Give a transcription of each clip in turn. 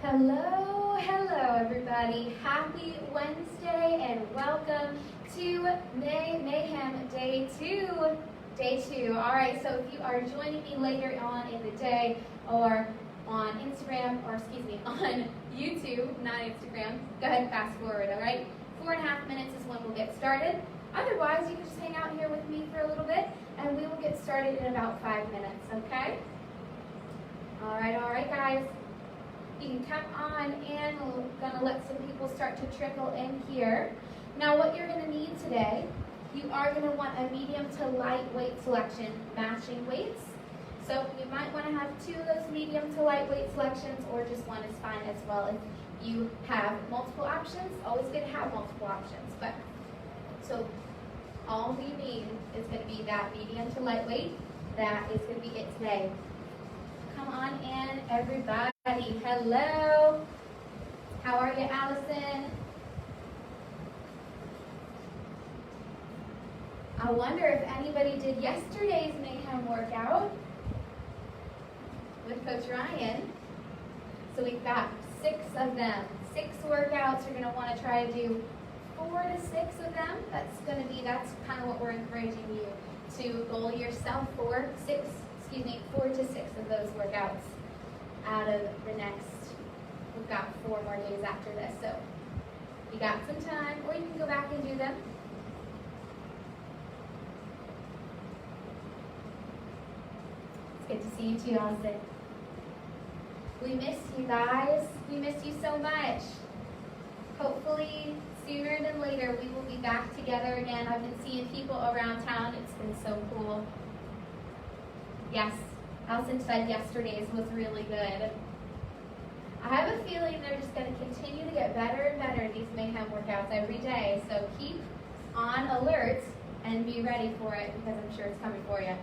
Hello, hello everybody. Happy Wednesday and welcome to MAYHEM Day 2. Day 2. All right, so if you are joining me later on in the day or on Instagram, or excuse me, on YouTube, not Instagram, go ahead and fast forward, all right? 4.5 minutes is when we'll get started. Otherwise, you can just hang out here with me for a little bit and we will get started in about 5 minutes, okay? All right, guys. You can come on in. We're going to let some people start to trickle in here. Now what you're going to need today, you are going to want a medium to light weight selection, matching weights. So you might want to have 2 of those medium to light weight selections, or just 1 is fine as well. If you have multiple options, always good to have multiple options. But so all we need is going to be that medium to lightweight. That is going to be it today. Come on in, everybody. Hello. How are you, Allison? I wonder if anybody did yesterday's MAYHEM workout with Coach Ryan. So we've got 6 of them. 6 workouts. You're going to want to try to do 4 to 6 of them. That's kind of what we're encouraging you to goal yourself 4 to 6 of those workouts out of the next. We've got 4 more days after this, so you got some time, or you can go back and do them. It's good to see you too, Allison. We miss you guys. We miss you so much. Hopefully sooner than later we will be back together again. I've been seeing people around town. It's been so cool. Yes, Allison said yesterday's was really good. I have a feeling they're just going to continue to get better and better, these MAYHEM workouts every day. So keep on alert and be ready for it, because I'm sure it's coming for you.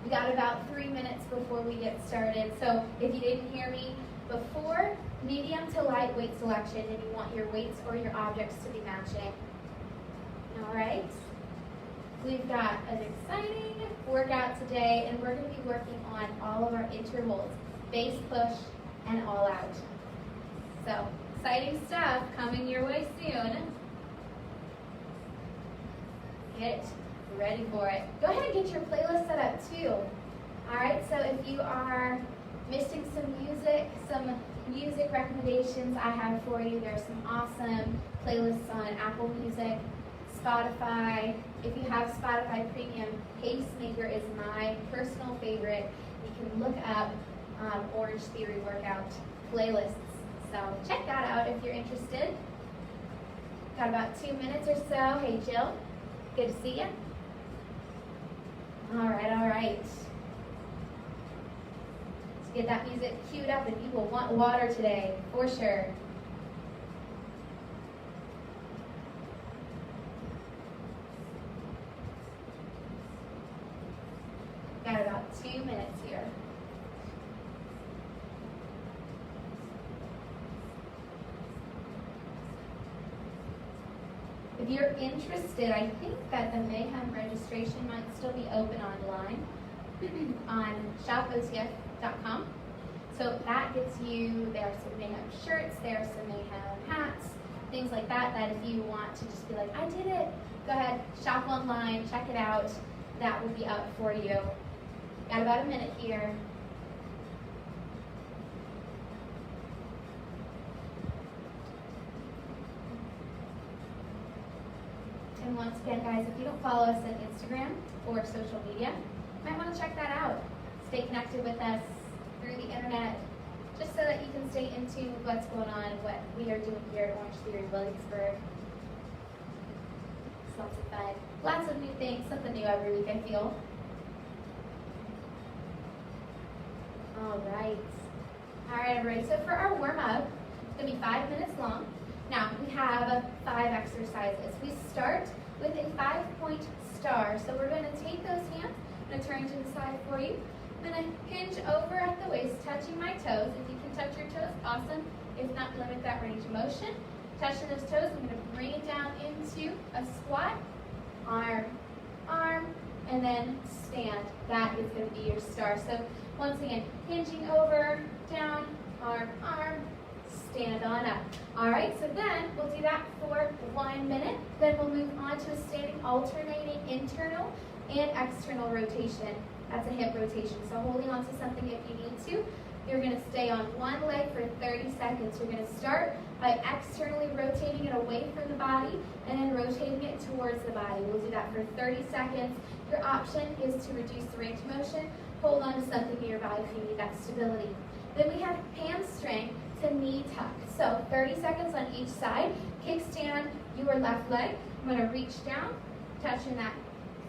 We got about 3 minutes before we get started. So if you didn't hear me before, medium to light weight selection, and you want your weights or your objects to be matching. All right. We've got an exciting workout today, and we're going to be working on all of our intervals, base push and all out. So exciting stuff coming your way soon. Get ready for it. Go ahead and get your playlist set up too. All right, so if you are missing some music recommendations I have for you. There's some awesome playlists on Apple Music, Spotify. If you have Spotify Premium, Pacemaker is my personal favorite. You can look up Orange Theory workout playlists. So check that out if you're interested. Got about 2 minutes or so. Hey Jill, good to see you. All right. Let's get that music queued up, and people want water today, for sure. Got about 2 minutes here. If you're interested, I think that the MAYHEM registration might still be open online on shopotf.com. So that gets you, there are some MAYHEM shirts, there are some MAYHEM hats, things like that, that if you want to just be like, I did it, go ahead, shop online, check it out. That will be up for you. Got about a minute here. And once again, guys, if you don't follow us on Instagram or social media, you might want to check that out. Stay connected with us through the internet, just so that you can stay in tune with what's going on and what we are doing here at Orange Theory Williamsburg. It's lots of fun. Lots of new things, something new every week, I feel. All right, everybody. So for our warm-up, it's going to be 5 minutes long. Now, we have 5 exercises. We start with a 5-point star. So we're going to take those hands. I'm going to turn to the side for you. I'm going to hinge over at the waist, touching my toes. If you can touch your toes, awesome. If not, limit that range of motion. Touching those toes, I'm going to bring it down into a squat. Arm, arm, and then stand. That is going to be your star. So once again, hinging over, down, arm, arm, We'll do that for 1 minute. Then we'll move on to a standing alternating internal and external rotation. That's a hip rotation. So holding on to something if you need to. You're going to stay on one leg for 30 seconds. You're going to start by externally rotating it away from the body and then rotating it towards the body. We'll do that for 30 seconds. Your option is to reduce the range of motion. Hold on to something nearby if you need that stability. Then we have hamstring to knee tuck. So 30 seconds on each side. Kickstand your left leg. I'm going to reach down, touching that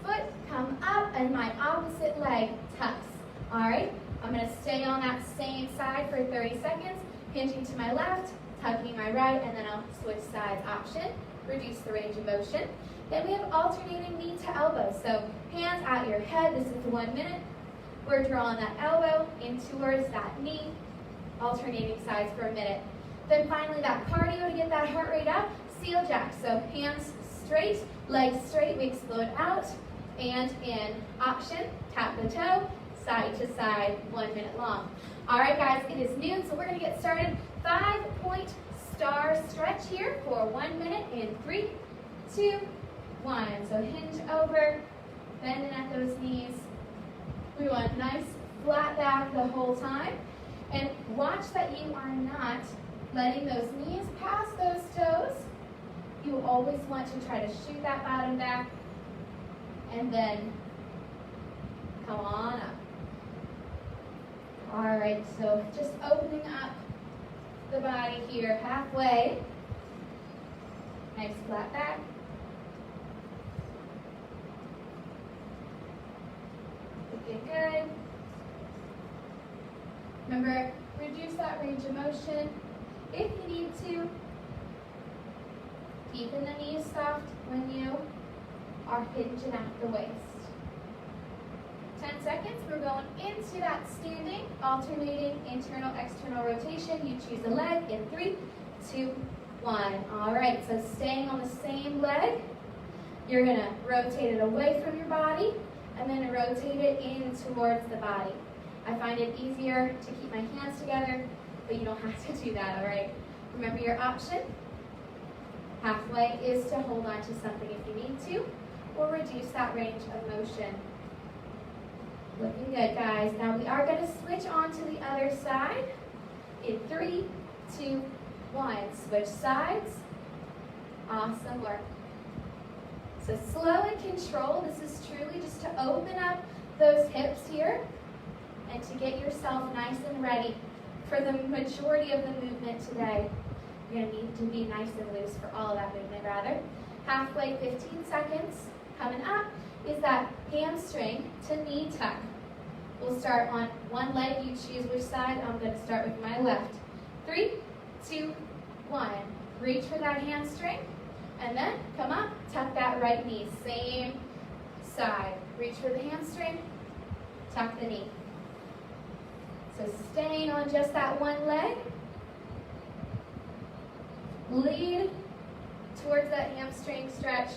foot, come up, and my opposite leg tucks. All right? I'm going to stay on that same side for 30 seconds, hinging to my left, tucking my right, and then I'll switch sides option, reduce the range of motion. Then we have alternating knee to elbow. So hands at your head. This is 1 minute. We're drawing that elbow in towards that knee, alternating sides for a minute. Then finally that cardio to get that heart rate up, seal jack. So hands straight, legs straight, we explode out and in. Option, tap the toe, side to side, 1 minute long. All right, guys, it is noon, so we're going to get started. 5-point star stretch here for 1 minute in 3, 2, 1. So hinge over, bending at those knees. We want nice flat back the whole time. And watch that you are not letting those knees pass those toes. You always want to try to shoot that bottom back and then come on up. All right, so just opening up the body here halfway. Nice flat back. Looking good. Remember, reduce that range of motion if you need to. Keeping the knees soft when you are hinging at the waist. 10 seconds, we're going into that standing, alternating internal, external rotation. You choose a leg in 3, 2, 1. All right, so staying on the same leg, you're going to rotate it away from your body and then rotate it in towards the body. I find it easier to keep my hands together, but you don't have to do that, all right? Remember your option. Halfway is to hold on to something if you need to, or reduce that range of motion. Looking good, guys. Now we are going to switch on to the other side. In 3, 2, 1. Switch sides. Awesome work. So slow and control. This is truly just to open up those hips here and to get yourself nice and ready for the majority of the movement today. You're going to need to be nice and loose for all of that movement, rather. Halfway, 15 seconds. Coming up is that hamstring to knee tuck. We'll start on one leg. You choose which side. I'm going to start with my left. 3, 2, 1. Reach for that hamstring. And then come up, tuck that right knee. Same side. Reach for the hamstring, tuck the knee. So staying on just that one leg. Lead towards that hamstring stretch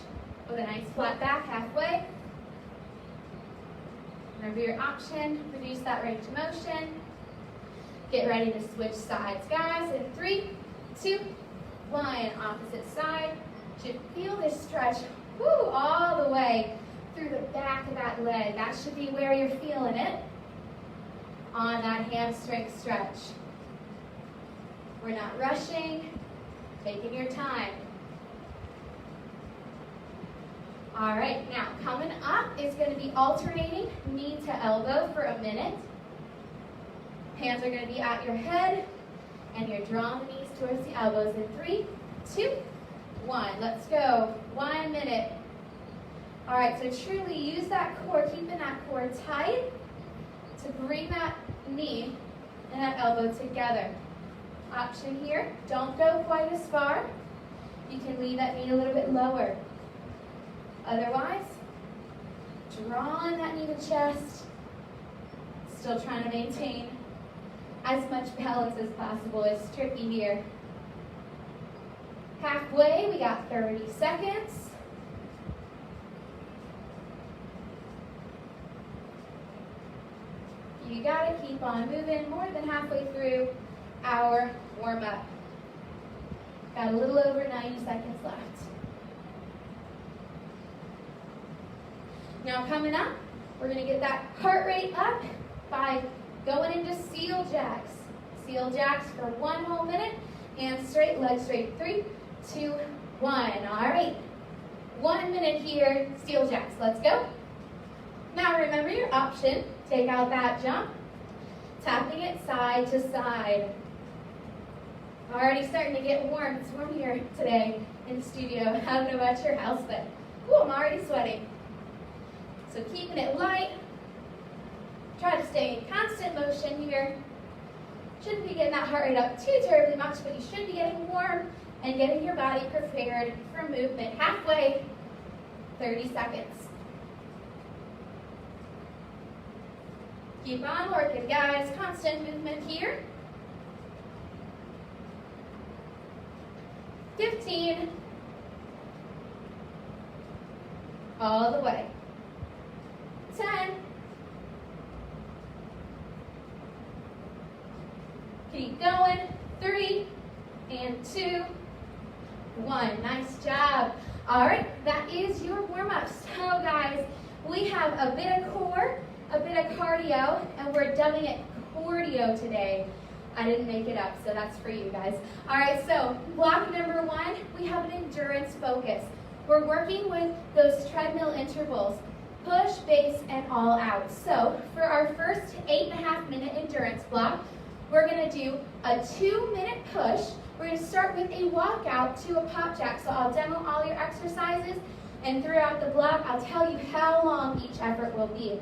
with a nice flat back halfway. Remember your option, reduce that range of motion. Get ready to switch sides, guys. In 3, 2, 1. Opposite side. Should feel this stretch all the way through the back of that leg. That should be where you're feeling it on that hamstring stretch. We're not rushing, taking your time. All right, now coming up is going to be alternating knee to elbow for a minute. Hands are going to be at your head, and you're drawing the knees towards the elbows in 3, 2, 1. Let's go. 1 minute. All right, so truly use that core, keeping that core tight to bring that knee and that elbow together. Option here, don't go quite as far. You can leave that knee a little bit lower. Otherwise, drawing that knee to chest, still trying to maintain as much balance as possible. It's tricky here. Halfway, we got 30 seconds. You gotta keep on moving more than halfway through our warm-up. Got a little over 90 seconds left. Now coming up, we're going to get that heart rate up by going into seal jacks. Seal jacks for 1 whole minute and straight, legs straight. 3, 2, 1. All right. 1 minute here, seal jacks. Let's go. Now remember your option. Take out that jump, tapping it side to side. Already starting to get warm. It's warm here today in the studio. I don't know about your house, but I'm already sweating. So keeping it light. Try to stay in constant motion here. Shouldn't be getting that heart rate up too terribly much, but you should be getting warm and getting your body prepared for movement. Halfway, 30 seconds. Keep on working, guys. Constant movement here. 15. All the way. 10. Keep going. 3 and 2, 1. Nice job. All right, that is your warm-up. So, guys, we have a bit of core, a bit of cardio, and we're dubbing it cor-dio today. I didn't make it up, so that's for you guys. All right, so block number 1, we have an endurance focus. We're working with those treadmill intervals, push, base, and all out. So for our first 8.5-minute endurance block, we're going to do a 2-minute push. We're going to start with a walkout to a pop jack. So I'll demo all your exercises, and throughout the block, I'll tell you how long each effort will be.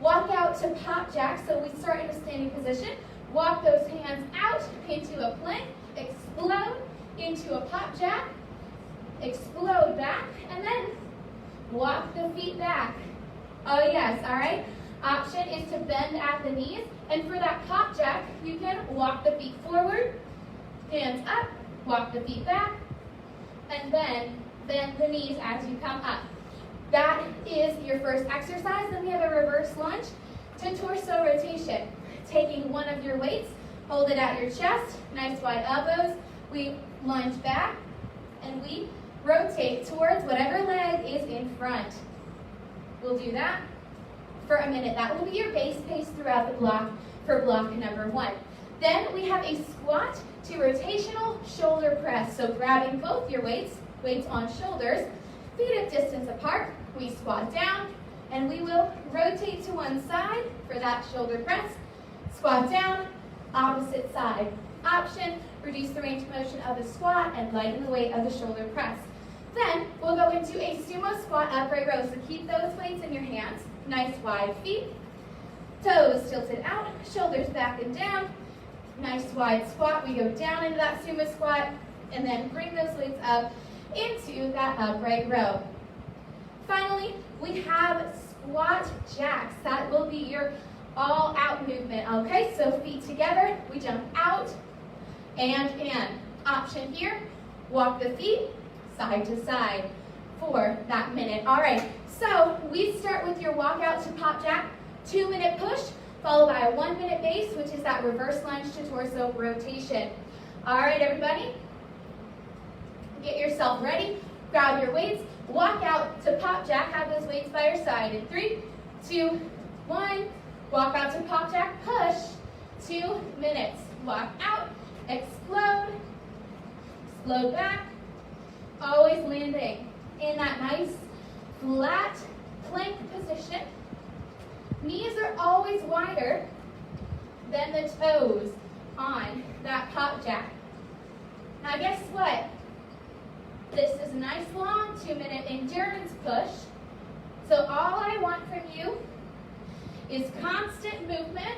Walk out to pop jack, so we start in a standing position. Walk those hands out into a plank, explode into a pop jack, explode back, and then walk the feet back. Oh yes, all right? Option is to bend at the knees, and for that pop jack, you can walk the feet forward, hands up, walk the feet back, and then bend the knees as you come up. That is your first exercise. Then we have a reverse lunge to torso rotation. Taking one of your weights, hold it at your chest, nice wide elbows. We lunge back, and we rotate towards whatever leg is in front. We'll do that for a minute. That will be your base pace throughout the block for block number 1. Then we have a squat to rotational shoulder press. So grabbing both your weights on shoulders, feet a distance apart. We squat down, and we will rotate to one side for that shoulder press. Squat down, opposite side. Option, reduce the range of motion of the squat and lighten the weight of the shoulder press. Then we'll go into a sumo squat upright row. So keep those weights in your hands. Nice wide feet. Toes tilted out, shoulders back and down. Nice wide squat. We go down into that sumo squat and then bring those weights up into that upright row. Finally, we have squat jacks. That will be your all out movement, okay? So feet together, we jump out and in. Option here, walk the feet side to side for that minute. All right, so we start with your walkout to pop jack, 2-minute push, followed by a 1-minute base, which is that reverse lunge to torso rotation. All right, everybody, get yourself ready, grab your weights, walk out to pop jack, have those weights by your side in 3, 2, 1. Walk out to pop jack, push, 2 minutes. Walk out, explode, explode back, always landing in that nice flat plank position. Knees are always wider than the toes on that pop jack. Now guess what? This is a nice long 2-minute endurance push. So all I want from you is constant movement,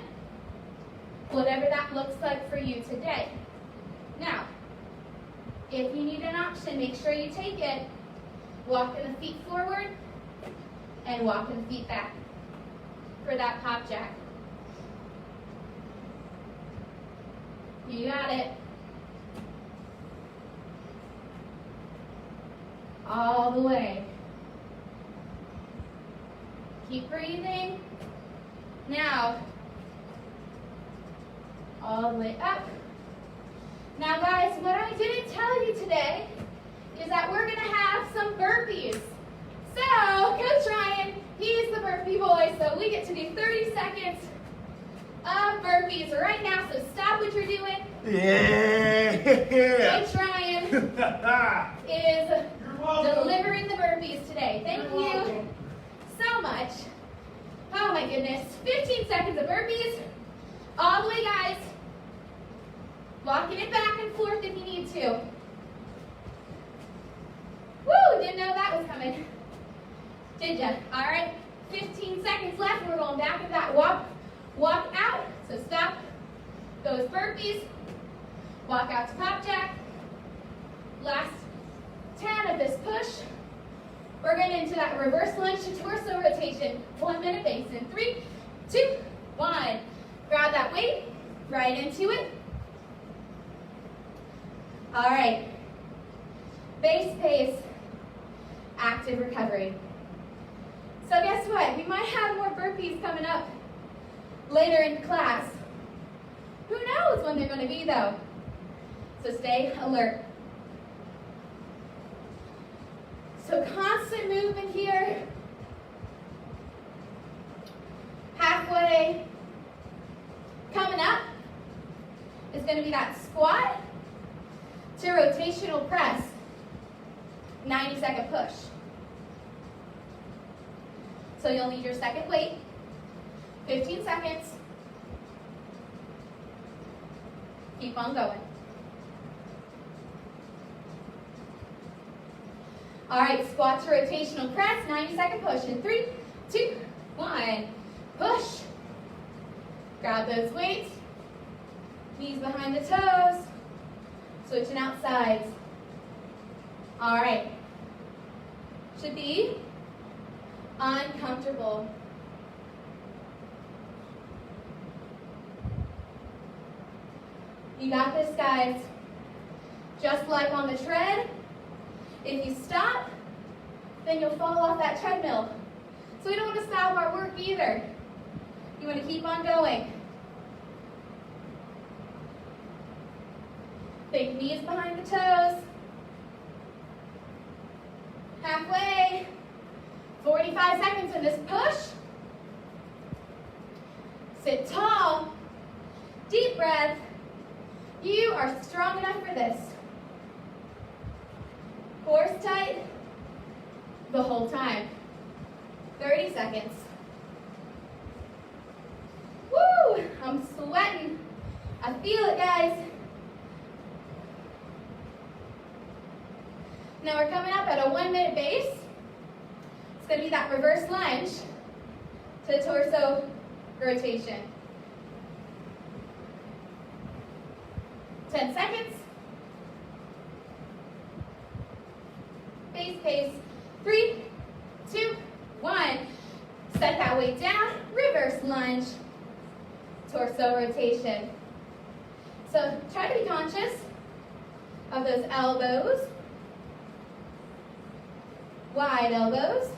whatever that looks like for you today. Now, if you need an option, make sure you take it. Walking the feet forward and walking the feet back for that pop jack. You got it. All the way. Keep breathing. Now, all the way up Now guys, what I didn't tell you today is that we're going to have some burpees. So, Coach Ryan, he's the burpee boy, so we get to do 30 seconds of burpees right now, so stop what you're doing. Yeah! Coach Ryan is delivering the burpees today. Thank you so much. Oh my goodness. 15 seconds of burpees. All the way, guys. Walking it back and forth if you need to. Woo! Didn't know that was coming. Did ya? All right. 15 seconds left. We're going back at that walk out. So stop those burpees. Walk out to pop jack. Last 10 of this push. We're going into that reverse lunge to torso rotation. 1 minute base in 3, 2, 1. Grab that weight right into it. All right. Base pace, active recovery. So guess what? We might have more burpees coming up later in class. Who knows when they're going to be though? So stay alert. So constant movement here. Halfway. Coming up is going to be that squat to rotational press. 90-second push. So you'll need your second weight. 15 seconds. Keep on going. All right, squat to rotational press, 90-second push in 3, 2, 1. Push. Grab those weights. Knees behind the toes. Switching out sides. All right. Should be uncomfortable. You got this, guys. Just like on the tread, if you stop, then you'll fall off that treadmill. So we don't want to stop our work either. You want to keep on going. Big knees behind the toes. Halfway. 45 seconds in this push. Sit tall. Deep breath. You are strong enough for this. Core tight the whole time. 30 seconds. Woo! I'm sweating. I feel it, guys. Now we're coming up at a 1 minute base. It's going to be that reverse lunge to torso rotation. 10 seconds. Base pace. 3, 2, 1. Set that weight down. Reverse lunge. Torso rotation. So try to be conscious of those elbows. Wide elbows.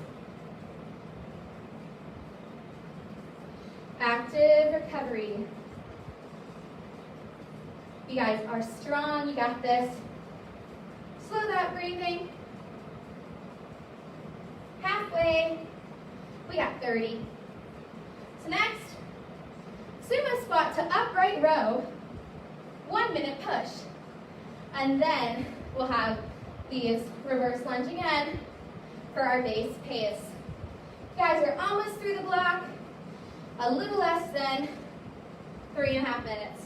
Active recovery. You guys are strong. You got this. Slow that breathing. Halfway. We got 30. So next, sumo squat to upright row. 1 minute push. And then we'll have these reverse lunge again for our base pace. Guys, we're almost through the block. A little less than 3.5 minutes.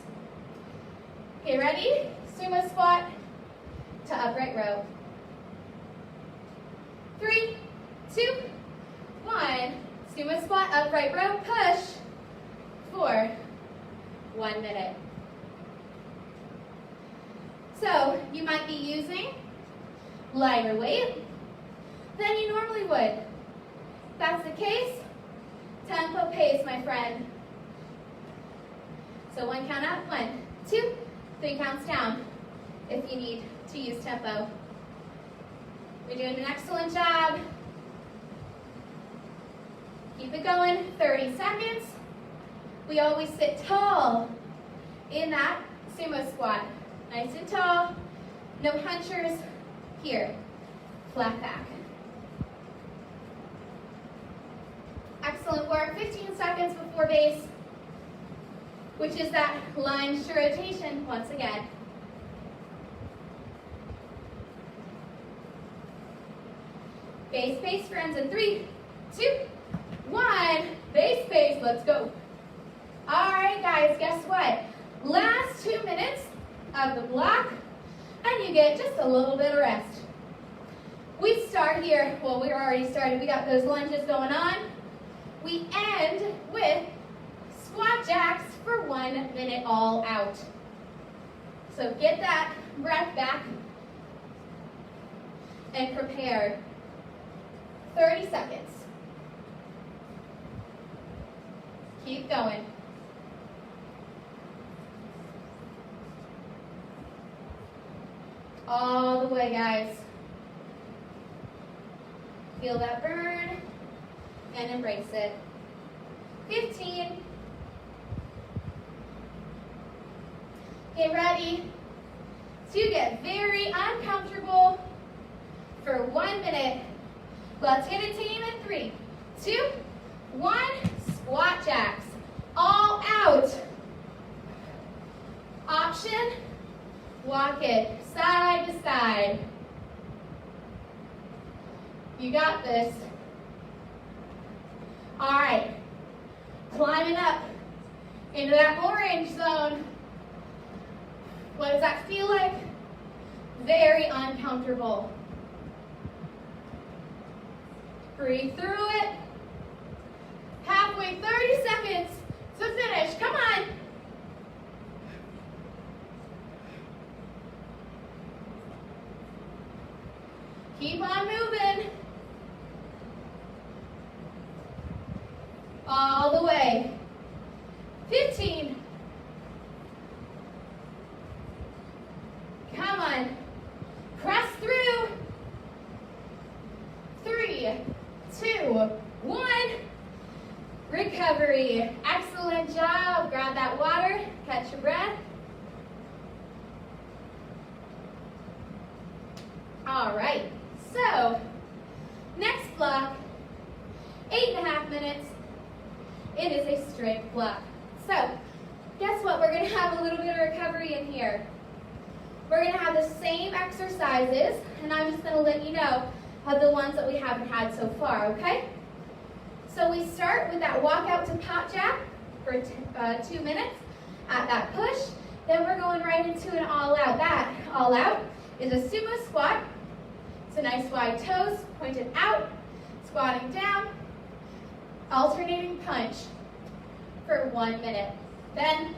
Okay, ready? Sumo squat to upright row. 3, 2, 1. Sumo squat, upright row, push for 1 minute. So you might be using lighter weight than you normally would. If that's the case, tempo pace, my friend. So 1 count up, 1, 2, 3 counts down if you need to use tempo. You're doing an excellent job. Keep it going, 30 seconds. We always sit tall in that sumo squat. Nice and tall. No hunchers. Here. Flat back. Excellent work. 15 seconds before base, which is that lunge to rotation once again. Base, base, friends, in 3, 2, 1. Base, base, let's go. All right, guys, guess what? Last 2 minutes of the block, and you get just a little bit of rest. We start here, well, we're already started. We got those lunges going on. We end with squat jacks for 1 minute all out. So get that breath back and prepare. 30 seconds. Keep going. All the way, guys. Feel that burn and embrace it. 15. Get ready to get very uncomfortable for 1 minute. Let's get a team in 3, 2, 1. Squat jacks. All out. Option. Walk it side to side. You got this. All right. Climbing up into that orange zone. What does that feel like? Very uncomfortable. Breathe through it. Halfway, 30 seconds to finish. Come on. Keep on moving. All the way. 15. Come on. Press through. 3, 2, 1. Recovery. Excellent job. Grab that water. Catch your breath. All right. So, next block, 8.5 minutes. It is a strength block. So, guess what? We're going to have a little bit of recovery in here. We're going to have the same exercises, and I'm just going to let you know of the ones that we haven't had so far, okay? So we start with that walk out to pop jack for 2 minutes at that push. Then we're going right into an all out. That all out is a sumo squat. So nice wide toes pointed out, squatting down, alternating punch for 1 minute. Then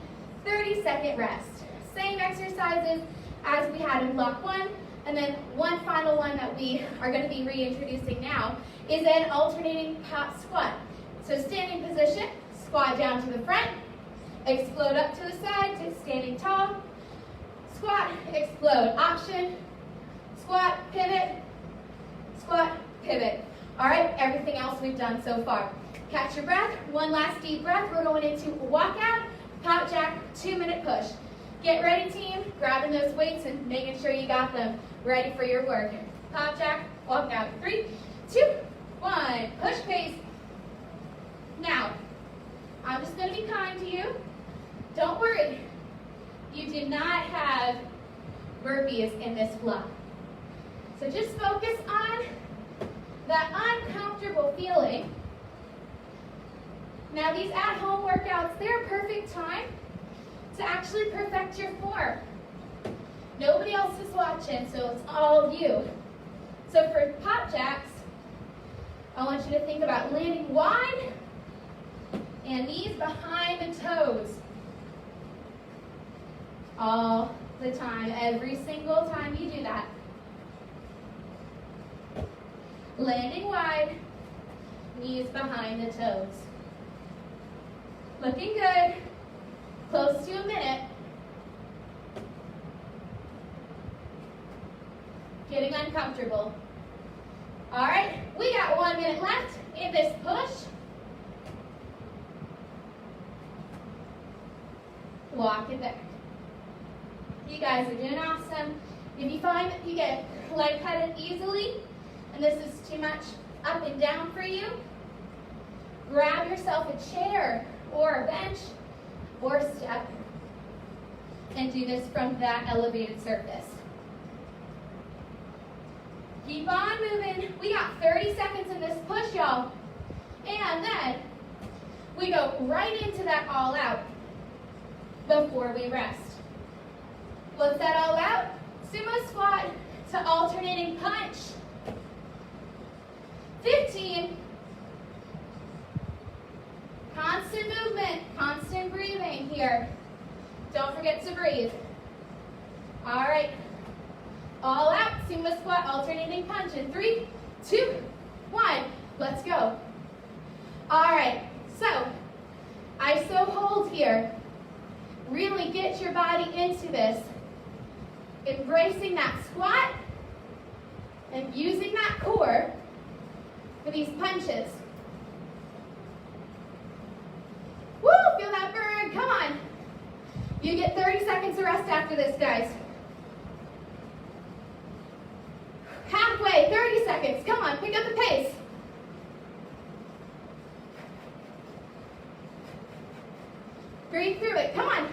30-second rest. Same exercises as we had in block 1. And then one final one that we are going to be reintroducing now is an alternating pop squat. So standing position, squat down to the front, explode up to the side to standing tall, squat, explode, option, squat, pivot, squat, pivot. All right, everything else we've done so far. Catch your breath, one last deep breath. We're going into walk out, pop jack, 2-minute push. Get ready, team, grabbing those weights and making sure you got them ready for your work. Pop jack, walk out, 3, 2, 1, push pace. Now, I'm just going to be kind to you. Don't worry, you did not have burpees in this block. So just focus on that uncomfortable feeling. Now these at-home workouts, they're a perfect time to actually perfect your form. Nobody else is watching, so it's all you. So for pop jacks, I want you to think about landing wide and knees behind the toes. All the time, every single time you do that. Landing wide, knees behind the toes. Looking good. Close to a minute. Getting uncomfortable. All right, we got 1 minute left in this push. Walk it back. You guys are doing awesome. If you find that you get lightheaded easily, and this is too much up and down for you, grab yourself a chair or a bench or a step and do this from that elevated surface. Keep on moving. We got 30 seconds in this push, y'all. And then we go right into that all out before we rest. What's that all out? Sumo squat to alternating punch. 15. Constant movement, constant breathing here. Don't forget to breathe. All right. All out, sumo squat, alternating punch in 3, 2, 1. Let's go. All right. So, ISO hold here. Really get your body into this. Embracing that squat and using that core for these punches. Woo, feel that burn, come on. You get 30 seconds of rest after this, guys. Halfway, 30 seconds, come on, pick up the pace. Breathe through it, come on.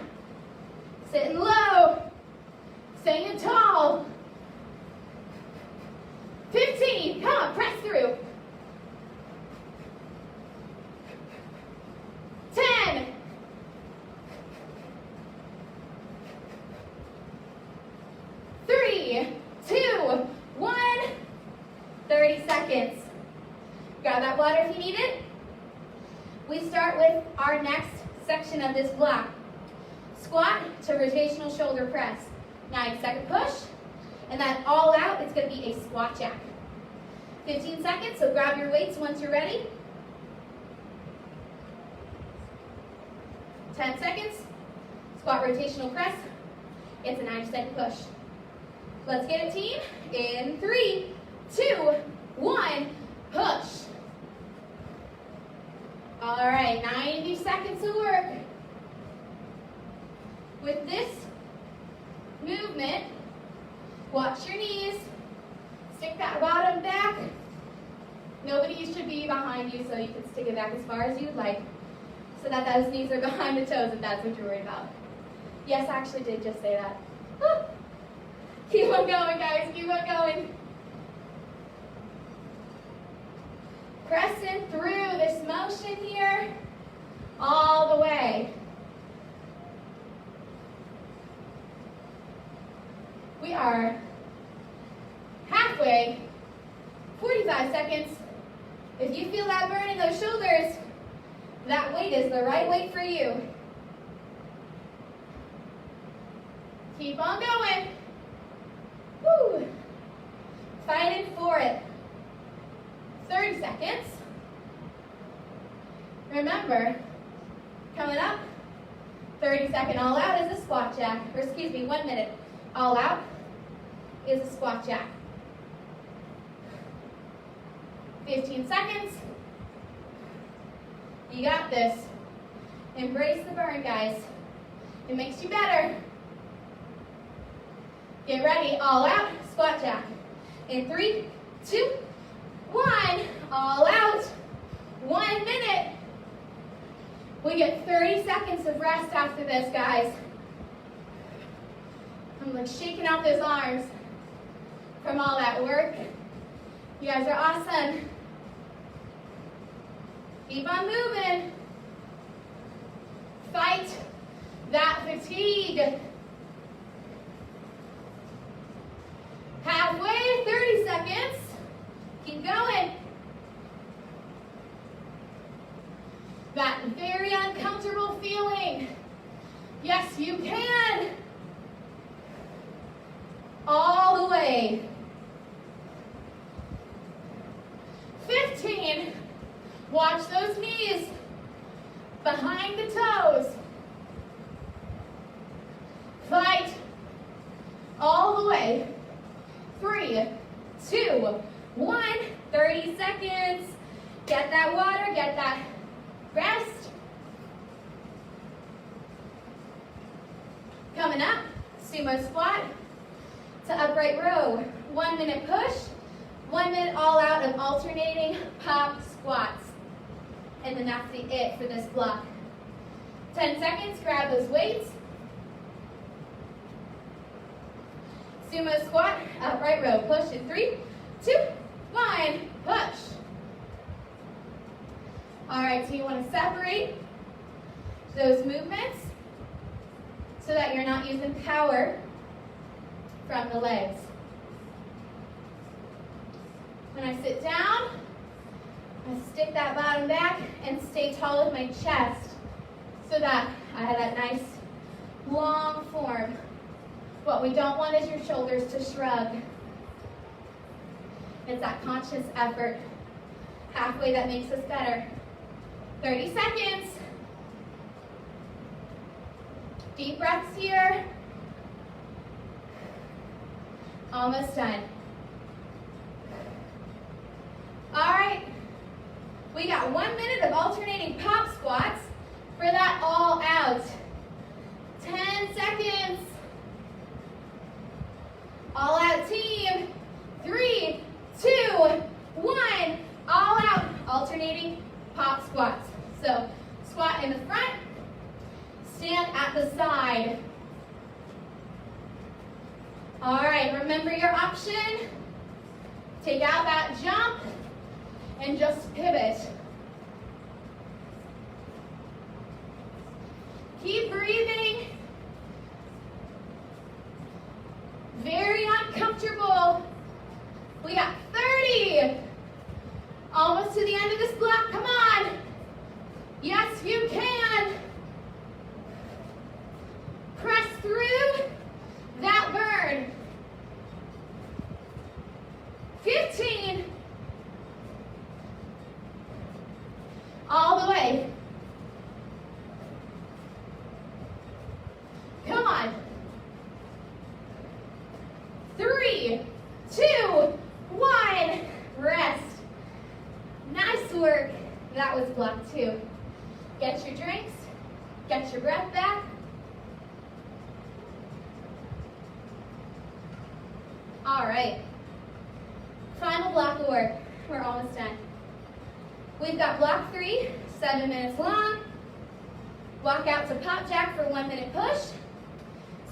Sitting low, staying tall. 15, come on, press through. 10. 3, 2, 1. 30 seconds. Grab that water if you need it. We start with our next section of this block. Squat to rotational shoulder press. 9-second push. And then all out, it's going to be a squat jack. 15 seconds, so grab your weights once you're ready. 10 seconds, squat rotational press. It's a 9-second push. Let's get it, team. In 3, 2, 1, push. All right, 90 seconds of work. With this movement, watch your knees. Stick that bottom back. Nobody should be behind you, so you can stick it back as far as you'd like, so that those knees are behind the toes if that's what you're worried about. Yes, I actually did just say that. Woo. Keep on going, guys. Keep on going. Pressing through this motion here all the way. We are halfway, 45 seconds. If you feel that burn in those shoulders, that weight is the right weight for you. Keep on going. Woo. Fighting for it. 30 seconds. Remember, coming up, 30-second all out is a squat jack. Or excuse me, 1 minute. All out is a squat jack. 15 seconds. You got this. Embrace the burn, guys. It makes you better. Get ready, all out, squat jack. In 3, 2, 1, all out. 1 minute. We get 30 seconds of rest after this, guys. I'm like shaking out those arms from all that work. You guys are awesome. Keep on moving. Fight that fatigue. Halfway, 30 seconds. Keep going. That very uncomfortable feeling. Yes, you can. All the way. 15. Watch those knees behind the toes. Fight all the way. 3, 2, 1. 30 seconds. Get that water, get that rest. Coming up, sumo Sumo squat to upright row. 1 minute push, 1 minute all out of alternating pop squats. And then that's it for this block. 10 seconds, grab those weights. Sumo squat, upright row. Push in 3, 2, 1, push. All right, so you want to separate those movements so that you're not using power from the legs. When I sit down, I stick that bottom back and stay tall with my chest so that I have that nice long form. What we don't want is your shoulders to shrug. It's that conscious effort halfway that makes us better. 30 seconds. Deep breaths here. Almost done. All right. We got 1 minute of alternating pop squats for that all out. 10 seconds. All out team. 3, 2, 1. All out. Alternating pop squats. So squat in the front. Stand at the side. All right, remember your option. Take out that jump and just pivot. Keep breathing. Very uncomfortable. We got 30. Almost to the end of this block. Come on. Yes, you can. Press through that burn. 15. All the way. Come on. 3, 2, 1. Rest. Nice work. That was block 2. Get your drinks. Get your breath back. All right. Final block of work. We're almost done. We've got block 3, 7 minutes long. Walk out to pop jack for 1 minute push.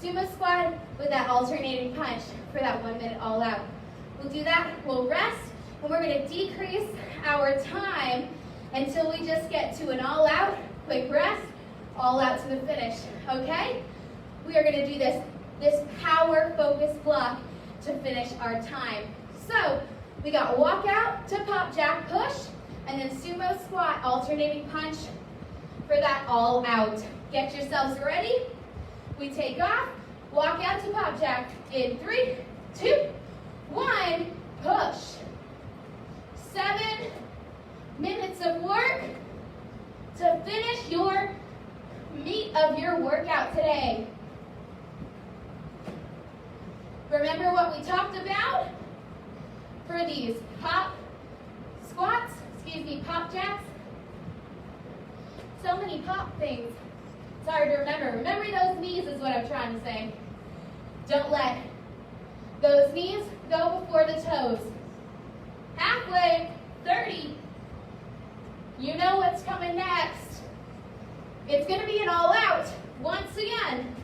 Sumo squat with that alternating punch for that 1 minute all out. We'll do that, we'll rest, and we're gonna decrease our time until we just get to an all out, quick rest, all out to the finish, okay? We are gonna do this power focused block to finish our time. So, we got walk out to pop jack push, and then sumo squat, alternating punch for that all out. Get yourselves ready. We take off, walk out to pop jack in 3, 2, 1, push. 7 minutes of work to finish your meat of your workout today. Remember what we talked about for these pop squats, pop jacks? So many pop things. It's hard to remember. Remember those knees is what I'm trying to say. Don't let those knees go before the toes. Halfway, 30. You know what's coming next. It's going to be an all out once again.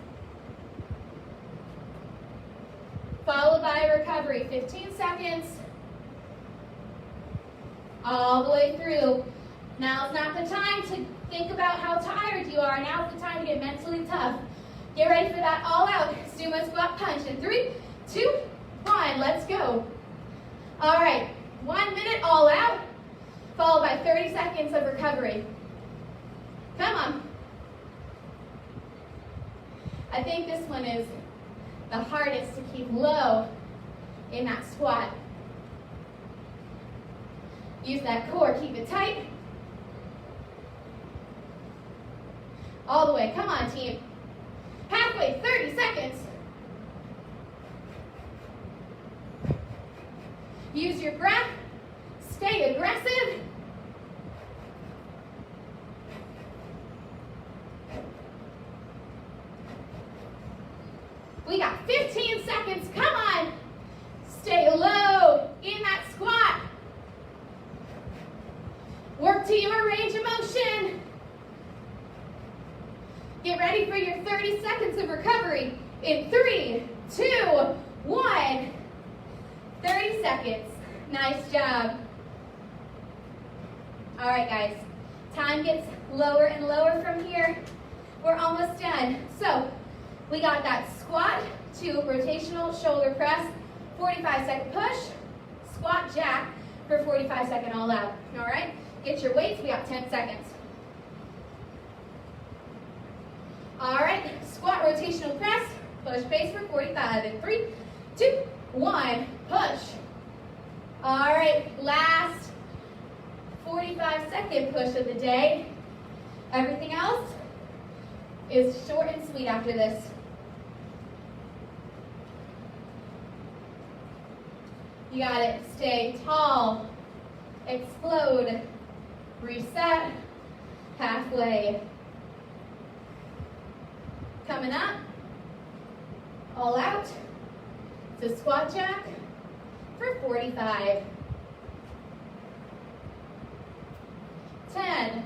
Followed by a recovery, 15 seconds. All the way through. Now's not the time to think about how tired you are. Now's the time to get mentally tough. Get ready for that all out sumo squat punch in 3, 2, 1. Let's go. All right, 1 minute all out, followed by 30 seconds of recovery. Come on. I think this one is the hardest to keep low in that squat. Use that core, keep it tight. All the way, come on team. Halfway, 30 seconds. Use your breath, stay aggressive. We got 15 seconds of recovery in 3, 2, 1. 30 seconds. Nice job. All right, guys. Time gets lower and lower from here. We're almost done. So we got that squat to rotational shoulder press, 45-second push, squat jack for 45-second all out. All right? Get your weights. We got 10 seconds. All right. Squat rotational press, push base for 45 in 3, 2, 1, push. All right. Last 45-second push of the day. Everything else is short and sweet after this. You got it. Stay tall. Explode. Reset. Halfway. Coming up. All out. It's a squat jack for 45. 10.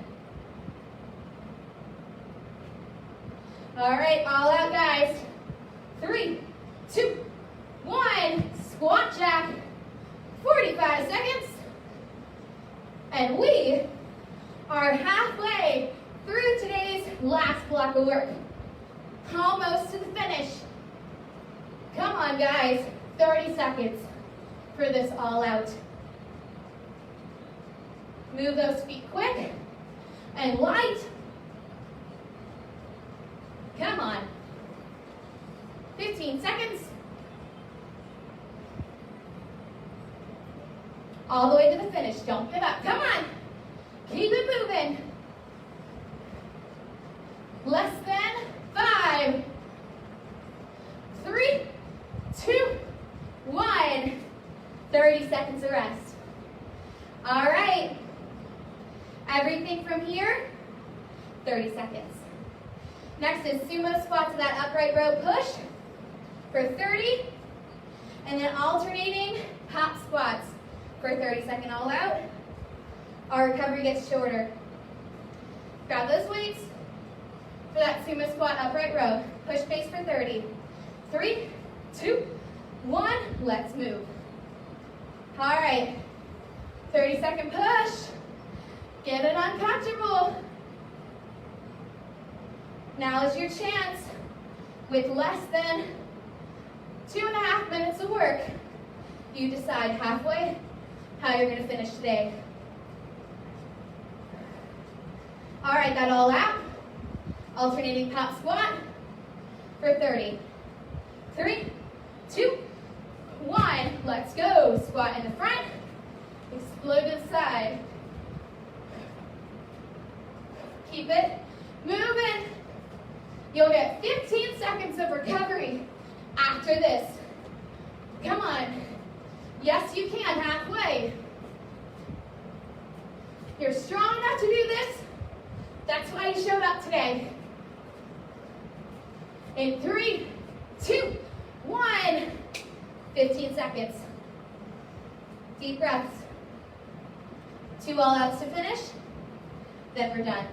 All right, all out, guys. 3, 2, 1. Squat jack. 45 seconds. And we are halfway through today's last block of work. Almost to the finish. Come on, guys. 30 seconds for this all out. Move those feet quick and light. Come on. 15 seconds. All the way to the finish. Don't give up. Come on. Keep it moving. Less than 5, 3, 2, 1. 30 seconds of rest. All right. Everything from here, 30 seconds. Next is sumo squat to that upright row push for 30. And then alternating hop squats for 30-second all out. Our recovery gets shorter. Grab those weights for that sumo squat upright row. Push base for 30. 3, 2, 1. Let's move. All right. 30-second push. Get it uncomfortable. Now is your chance, with less than 2.5 minutes of work, you decide halfway how you're going to finish today. All right, that all out. Alternating pop squat for 30. 3, 2, 1. Let's go. Squat in the front. Explode to the side. Keep it moving. You'll get 15 seconds of recovery after this. Come on. Yes, you can, halfway. You're strong enough to do this. That's why you showed up today. In 3, 2, 1. 15 seconds. Deep breaths. 2 all outs to finish. Then we're done.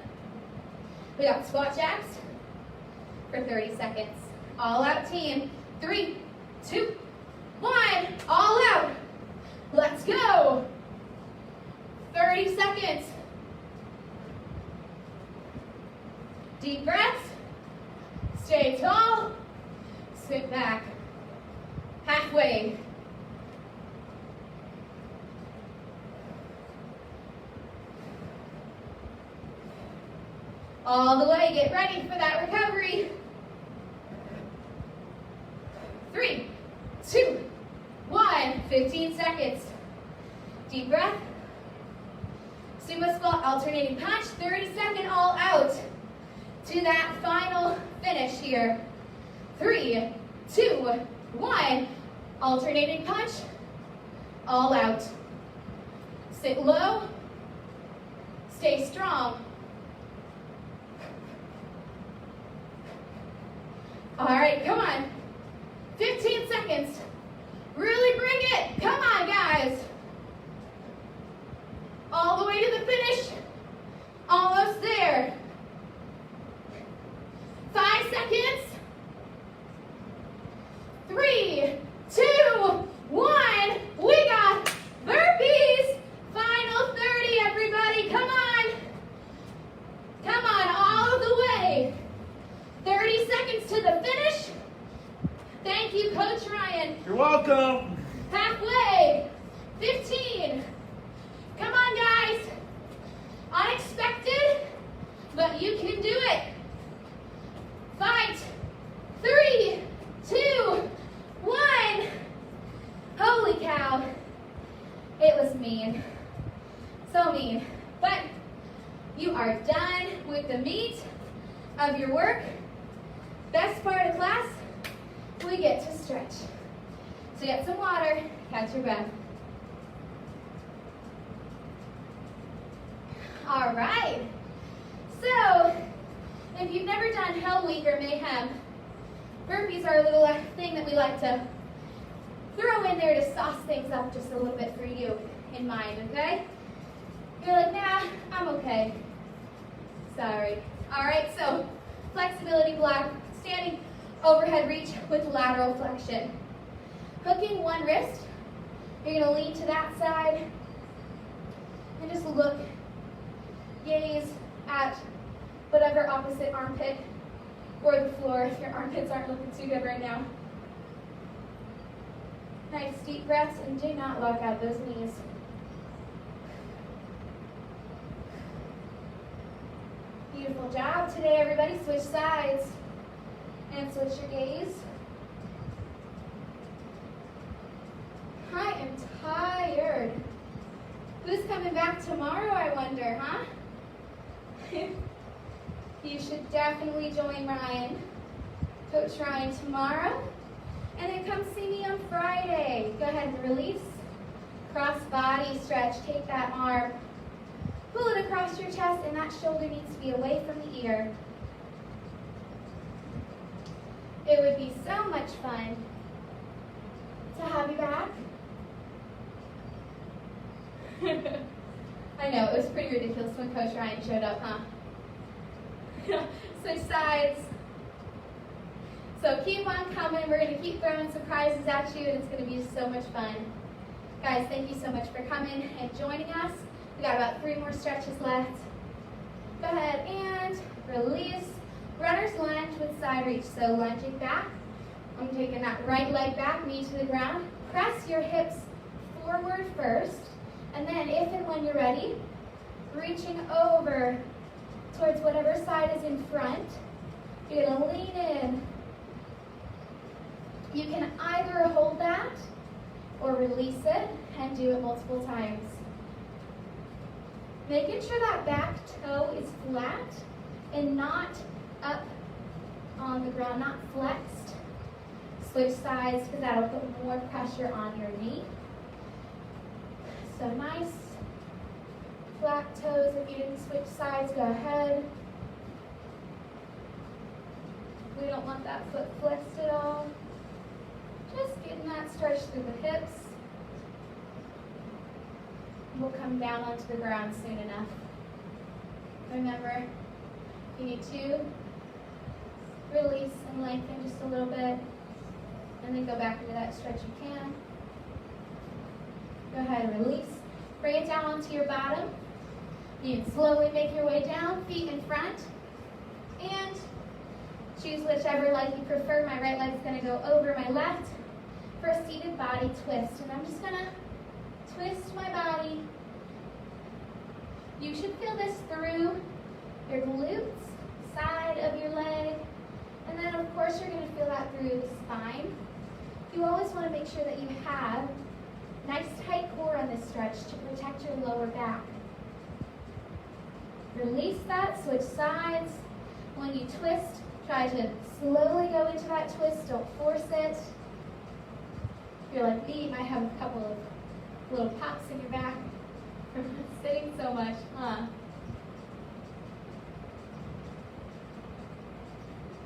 We got squat jacks for 30 seconds. All out team. 3, 2, 1. All out. Let's go. 30 seconds. Deep breaths. Stay tall. Sit back. Halfway. All the way. Get ready for that recovery. 3, 2, 1. 15 seconds. Deep breath. Sumo squat, alternating punch. 30-second all out to that final finish here. 3, 2, 1. Alternating punch. All out. Sit low. Stay strong. All right, come on. 15 seconds. Really bring it. Come on, guys. All the way to the finish. Almost there. 5 seconds. Thank you, Coach Ryan. You're welcome. Halfway. 15. Come on, guys. Unexpected, but you can do it. Fight. 3, 2, 1. Holy cow. It was mean. So mean. But you are done with the meat of your work. Best part of class, we get to stretch. So get some water, catch your breath. All right. So, if you've never done Hell Week or Mayhem, burpees are a little thing that we like to throw in there to sauce things up just a little bit for you in mind, okay? You're like, nah, I'm okay. Sorry. All right, so flexibility block, standing overhead reach with lateral flexion. Hooking one wrist, you're gonna lean to that side and just look, gaze at whatever opposite armpit or the floor if your armpits aren't looking too good right now. Nice deep breaths and do not lock out those knees. Beautiful job today, everybody. Switch sides and switch your gaze. I am tired. Who's coming back tomorrow, I wonder, huh? You should definitely join Ryan, Coach Ryan, tomorrow. And then come see me on Friday. Go ahead and release. Cross body stretch. Take that arm. Pull it across your chest, and that shoulder needs to be away from the ear. It would be so much fun to have you back. I know, it was pretty ridiculous when Coach Ryan showed up, huh? Switch sides. So keep on coming. We're going to keep throwing surprises at you, and it's going to be so much fun. Guys, thank you so much for coming and joining us. We got about 3 more stretches left. Go ahead and release. Runner's lunge with side reach. So lunging back. I'm taking that right leg back, knee to the ground. Press your hips forward first. And then if and when you're ready, reaching over towards whatever side is in front. You're going to lean in. You can either hold that or release it and do it multiple times. Making sure that back toe is flat and not up on the ground, not flexed. Switch sides because that'll put more pressure on your knee. So nice flat toes. If you didn't switch sides, go ahead. We don't want that foot flexed at all. Just getting that stretch through the hips. We'll come down onto the ground soon enough. Remember, if you need to, release and lengthen just a little bit, and then go back into that stretch you can. Go ahead and release. Bring it down onto your bottom. You can slowly make your way down, feet in front, and choose whichever leg you prefer. My right leg's going to go over my left for a seated body twist. And I'm just going to twist my body. You should feel this through your glutes, side of your leg, and then of course you're going to feel that through the spine. You always want to make sure that you have nice tight core on this stretch to protect your lower back. Release that, switch sides. When you twist, try to slowly go into that twist, don't force it. If you're like me, you might have a couple of little pops in your back from sitting so much, huh?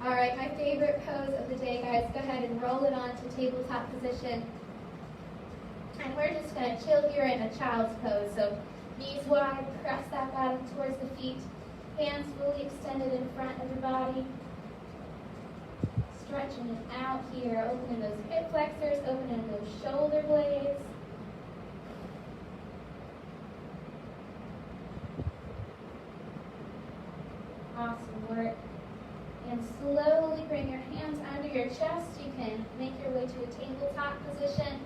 All right, my favorite pose of the day, guys. Go ahead and roll it on to tabletop position. And we're just going to chill here in a child's pose. So knees wide, press that bottom towards the feet. Hands fully extended in front of your body. Stretching it out here, opening those hip flexors, opening those shoulder blades. Awesome work. And and slowly bring your hands under your chest. You can make your way to a tabletop position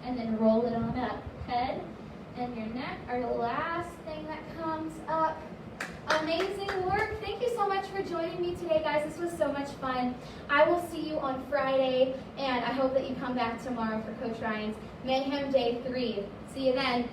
and then roll it on up. Head and your neck are the last thing that comes up. Amazing work. Thank you so much for joining me today, guys. This was so much fun. I will see you on Friday, and I hope that you come back tomorrow for Coach Ryan's Mayhem Day 3. See you then.